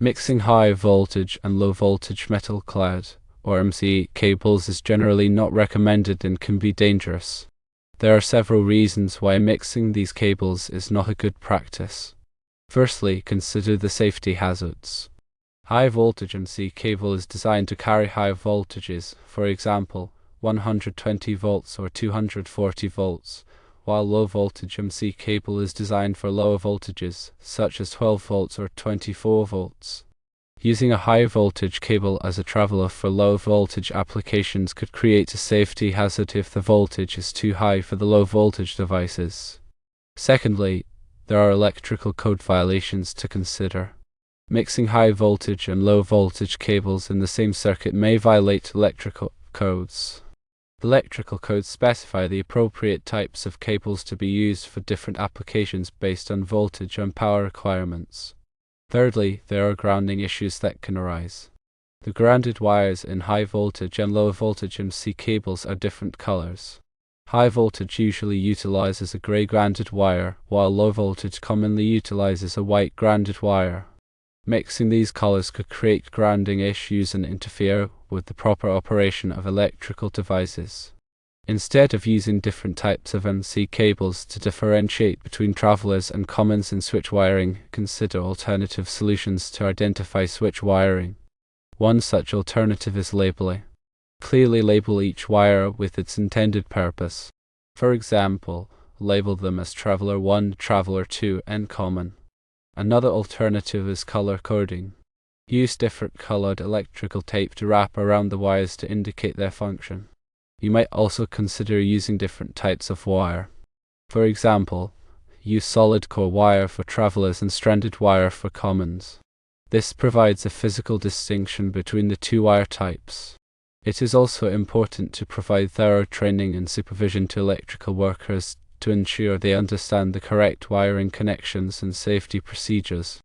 Mixing high voltage and low voltage metal clad, or MC, cables is generally not recommended and can be dangerous. There are several reasons why mixing these cables is not a good practice. Firstly, consider the safety hazards. High voltage MC cable is designed to carry high voltages, for example, 120 volts or 240 volts, while low voltage MC cable is designed for lower voltages, such as 12 volts or 24 volts. Using a high voltage cable as a traveler for low voltage applications could create a safety hazard if the voltage is too high for the low voltage devices. Secondly, there are electrical code violations to consider. Mixing high voltage and low voltage cables in the same circuit may violate electrical codes. Electrical codes specify the appropriate types of cables to be used for different applications based on voltage and power requirements. Thirdly, there are grounding issues that can arise. The grounded wires in high voltage and low voltage MC cables are different colors. High voltage usually utilizes a gray grounded wire, while low voltage commonly utilizes a white grounded wire. Mixing these colors could create grounding issues and interfere with the proper operation of electrical devices. Instead of using different types of MC cables to differentiate between travelers and commons in switch wiring, consider alternative solutions to identify switch wiring. One such alternative is labeling. Clearly label each wire with its intended purpose. For example, label them as Traveler 1, Traveler 2, and Common. Another alternative is color coding. Use different colored electrical tape to wrap around the wires to indicate their function. You might also consider using different types of wire. For example, use solid core wire for travelers and stranded wire for commons. This provides a physical distinction between the two wire types. It is also important to provide thorough training and supervision to electrical workers to ensure they understand the correct wiring connections and safety procedures.